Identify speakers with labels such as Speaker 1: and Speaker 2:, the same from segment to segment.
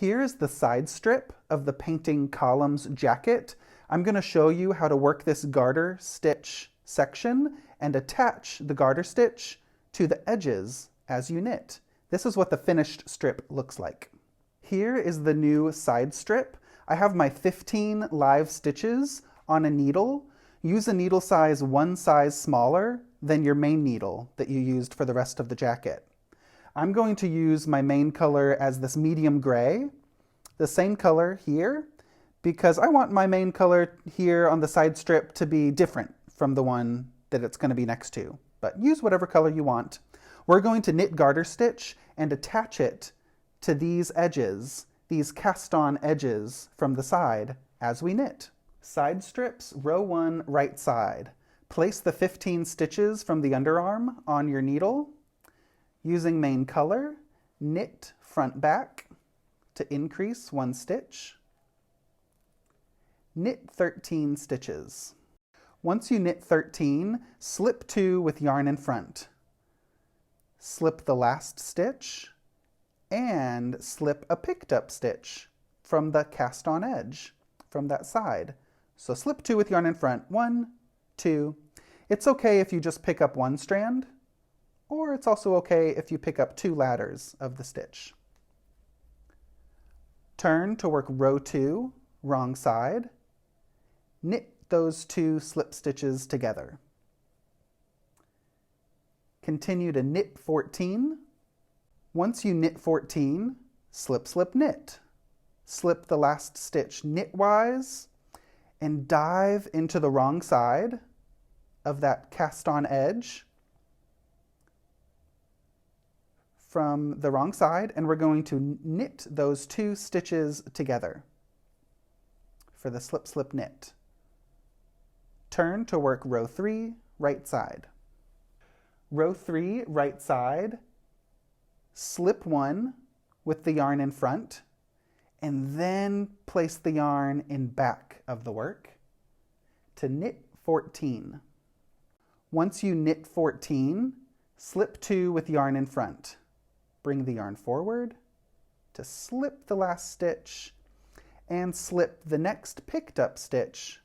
Speaker 1: Here is the side strip of the painting columns jacket. I'm going to show you how to work this garter stitch section and attach the garter stitch to the edges as you knit. This is what the finished strip looks like. Here is the new side strip. I have my 15 live stitches on a needle. Use a needle size one size smaller than your main needle that you used for the rest of the jacket. I'm going to use my main color as this medium gray, the same color here, because I want my main color here on the side strip to be different from the one that it's going to be next to. But use whatever color you want. We're going to knit garter stitch and attach it to these edges, these cast-on edges from the side as we knit. Side strips, row 1, right side. Place the 15 stitches from the underarm on your needle. Using main color, knit front back to increase 1 stitch. Knit 13 stitches. Once you knit 13, slip 2 with yarn in front. Slip the last stitch and slip a picked up stitch from the cast on edge from that side. So slip 2 with yarn in front, 1, 2. It's okay if you just pick up 1 strand, or it's also okay if you pick up 2 ladders of the stitch. Turn to work row 2, wrong side. Knit those 2 slip stitches together. Continue to knit 14. Once you knit 14, slip, slip, knit. Slip the last stitch knitwise and dive into the wrong side of that cast on edge from the wrong side, and we're going to knit those 2 stitches together for the slip, slip, knit. Turn to work row 3, right side. Row 3, right side, slip 1 with the yarn in front, and then place the yarn in back of the work to knit 14. Once you knit 14, slip 2 with yarn in front. Bring the yarn forward to slip the last stitch and slip the next picked up stitch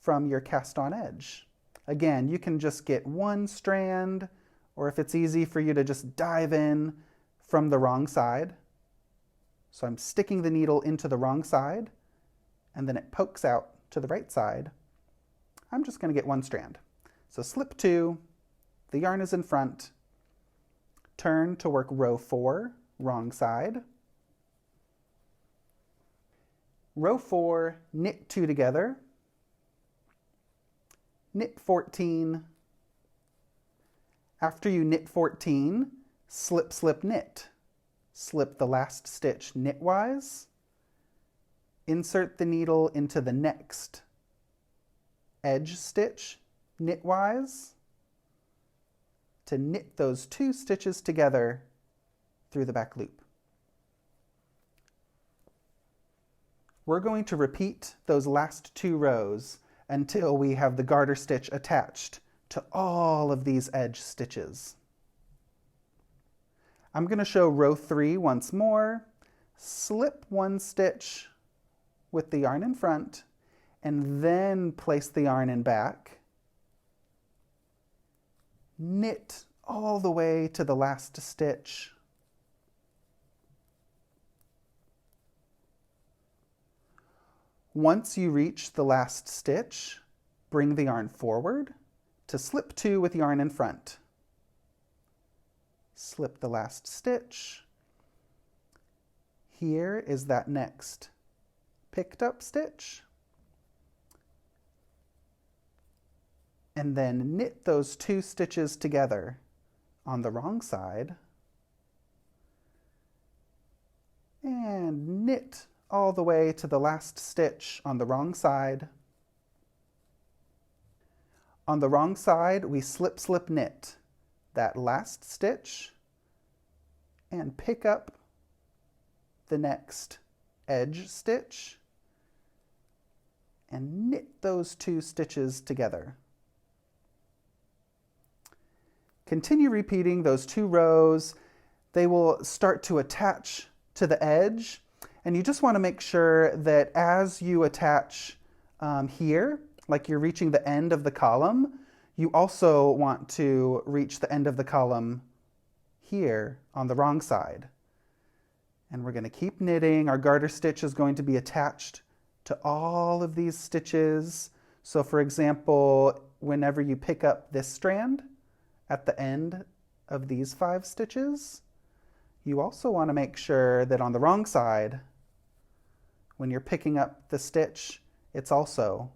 Speaker 1: from your cast on edge. Again, you can just get 1 strand, or if it's easy for you to just dive in from the wrong side. So I'm sticking the needle into the wrong side, and then it pokes out to the right side. I'm just going to get 1 strand. So slip 2, the yarn is in front, turn to work row 4, wrong side. Row 4, knit 2 together, knit 14. After you knit 14, slip, slip, knit. Slip the last stitch knitwise, insert the needle into the next edge stitch knitwise to knit those 2 stitches together through the back loop. We're going to repeat those last 2 rows until we have the garter stitch attached to all of these edge stitches. I'm going to show row 3 once more. Slip 1 stitch with the yarn in front and then place the yarn in back. Knit all the way to the last stitch. Once you reach the last stitch, bring the yarn forward to slip 2 with yarn in front. Slip the last stitch. Here is that next picked up stitch. And then knit those 2 stitches together on the wrong side. And knit all the way to the last stitch on the wrong side. On the wrong side, we slip, slip, knit that last stitch and pick up the next edge stitch and knit those 2 stitches together. Continue repeating those 2 rows. They will start to attach to the edge. And you just want to make sure that as you attach here, like you're reaching the end of the column, you also want to reach the end of the column here on the wrong side. And we're going to keep knitting. Our garter stitch is going to be attached to all of these stitches. So for example, whenever you pick up this strand at the end of these 5 stitches, you also want to make sure that on the wrong side, when you're picking up the stitch, it's also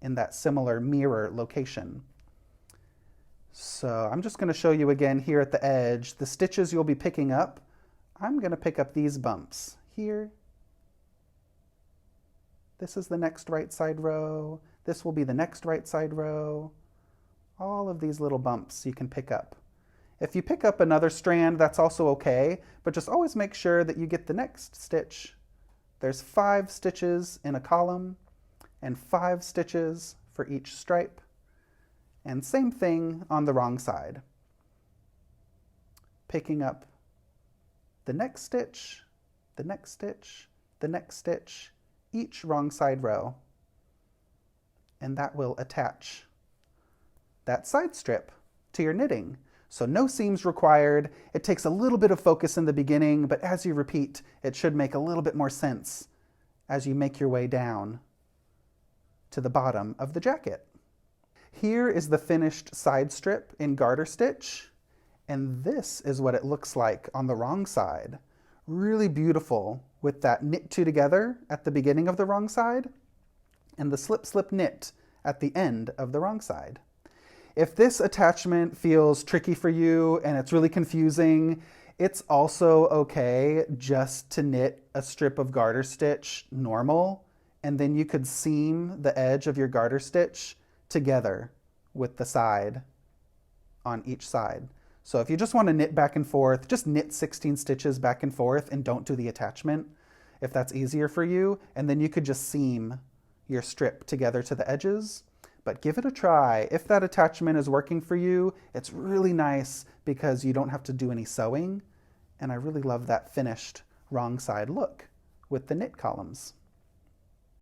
Speaker 1: in that similar mirror location. So I'm just going to show you again here at the edge, the stitches you'll be picking up. I'm going to pick up these bumps here. This is the next right side row. This will be the next right side row. All of these little bumps you can pick up. If you pick up another strand, that's also okay, but just always make sure that you get the next stitch. There's 5 stitches in a column and 5 stitches for each stripe. And same thing on the wrong side. Picking up the next stitch, the next stitch, the next stitch, each wrong side row. And that will attach that side strip to your knitting. So no seams required. It takes a little bit of focus in the beginning, but as you repeat, it should make a little bit more sense as you make your way down to the bottom of the jacket. Here is the finished side strip in garter stitch, and this is what it looks like on the wrong side. Really beautiful with that knit 2 together at the beginning of the wrong side and the slip slip knit at the end of the wrong side. If this attachment feels tricky for you and it's really confusing, it's also okay just to knit a strip of garter stitch normal, and then you could seam the edge of your garter stitch together with the side on each side. So if you just want to knit back and forth, just knit 16 stitches back and forth and don't do the attachment if that's easier for you, and then you could just seam your strip together to the edges. But give it a try. If that attachment is working for you, it's really nice because you don't have to do any sewing. And I really love that finished wrong side look with the knit columns.